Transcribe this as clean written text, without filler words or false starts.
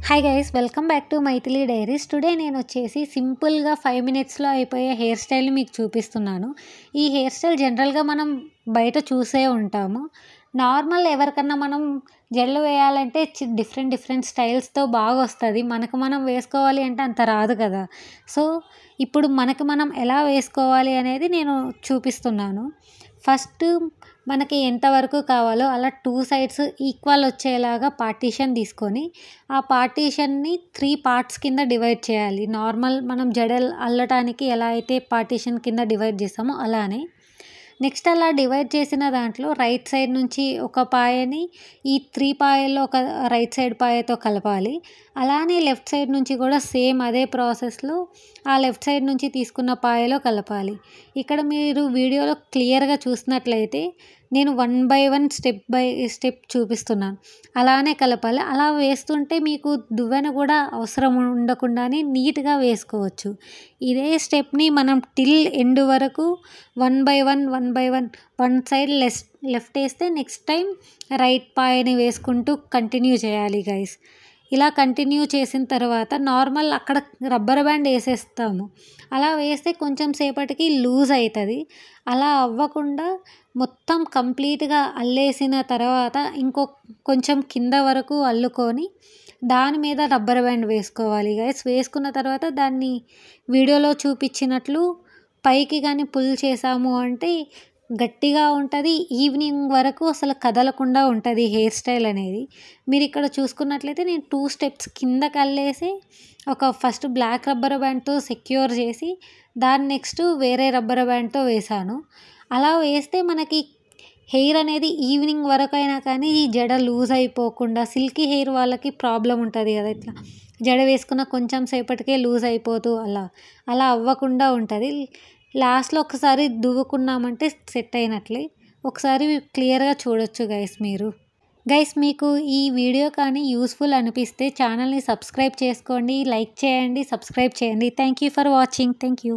Hi guys, welcome back to Maithili diaries. Today నేను వచ్చేసి సింపుల్గా 5 మినిట్స్లో అయిపోయే హెయిర్ స్టైల్ని మీకు చూపిస్తున్నాను. ఈ హెయిర్ స్టైల్ జనరల్గా మనం బయట చూసే ఉంటాము. నార్మల్ ఎవరికన్నా మనం జడలు వేయాలంటే డిఫరెంట్ స్టైల్స్తో బాగా వస్తుంది. మనకు మనం వేసుకోవాలి అంటే అంత రాదు కదా. సో ఇప్పుడు మనం ఎలా వేసుకోవాలి అనేది నేను చూపిస్తున్నాను. ఫస్ట్ మనకి ఎంతవరకు కావాలో అలా 2 సైడ్స్ ఈక్వల్ వచ్చేలాగా పార్టీషన్ తీసుకొని ఆ పార్టీషన్ని 3 పార్ట్స్ కింద డివైడ్ చేయాలి. నార్మల్ మనం జడలు అల్లటానికి ఎలా అయితే పార్టీషన్ కింద డివైడ్ చేస్తామో అలానే నెక్స్ట్ అలా డివైడ్ చేసిన దాంట్లో రైట్ సైడ్ నుంచి ఒక పాయని ఈ 3 పాయల్లో ఒక రైట్ సైడ్ పాయతో కలపాలి. అలానే లెఫ్ట్ సైడ్ నుంచి కూడా సేమ్ అదే ప్రాసెస్లో ఆ లెఫ్ట్ సైడ్ నుంచి తీసుకున్న పాయలో కలపాలి. ఇక్కడ మీరు వీడియోలో క్లియర్గా చూసినట్లయితే నేను 1 బై 1 స్టెప్ బై స్టెప్ చూపిస్తున్నాను. అలానే కలపాలి. అలా వేస్తుంటే మీకు దువ్వెన కూడా అవసరం ఉండకుండానే నీట్గా వేసుకోవచ్చు. ఇదే స్టెప్ని మనం టిల్ ఎండ్ వరకు 1 బై 1 వన్ సైడ్ లెఫ్ట్ వేస్తే నెక్స్ట్ టైం రైట్ పాయని వేసుకుంటూ కంటిన్యూ చేయాలి గైస్. ఇలా కంటిన్యూ చేసిన తర్వాత నార్మల్ అక్కడ రబ్బర్ బ్యాండ్ వేసేస్తాము. అలా వేస్తే కొంచెం సేపటికి లూజ్ అవుతుంది. అలా అవ్వకుండా మొత్తం కంప్లీట్గా అల్లేసిన తర్వాత కొంచెం కింద వరకు అల్లుకొని దాని మీద రబ్బర్ బ్యాండ్ వేసుకోవాలి గైస్. వేసుకున్న తర్వాత దాన్ని వీడియోలో చూపించినట్లు పైకి కానీ పుల్ చేసాము అంటే గట్టిగా ఉంటుంది. ఈవినింగ్ వరకు అసలు కదలకుండా ఉంటుంది హెయిర్ స్టైల్ అనేది. మీరు ఇక్కడ చూసుకున్నట్లయితే నేను 2 స్టెప్స్ కిందకి అల్లేసి ఫస్ట్ బ్లాక్ రబ్బర్ బ్యాండ్తో సెక్యూర్ చేసి దాన్ని నెక్స్ట్ వేరే రబ్బర్ బ్యాండ్తో వేసాను. అలా వేస్తే మనకి హెయిర్ అనేది ఈవినింగ్ వరకు అయినా కానీ ఈ జడ లూజ్ అయిపోకుండా, సిల్కీ హెయిర్ వాళ్ళకి ప్రాబ్లం ఉంటుంది కదా, ఇట్లా జడ వేసుకున్న కొంచెం సేపటికే లూజ్ అయిపోతూ అలా అవ్వకుండా ఉంటుంది. లాస్ట్లో ఒకసారి దువ్వుకున్నామంటే సెట్ అయినట్లే. ఒకసారి క్లియర్గా చూడొచ్చు గైస్. మీకు ఈ వీడియో కానీ యూస్ఫుల్ అనిపిస్తే ఛానల్ని సబ్స్క్రైబ్ చేసుకోండి, లైక్ చేయండి, సబ్స్క్రైబ్ చేయండి. Thank you for watching. Thank you.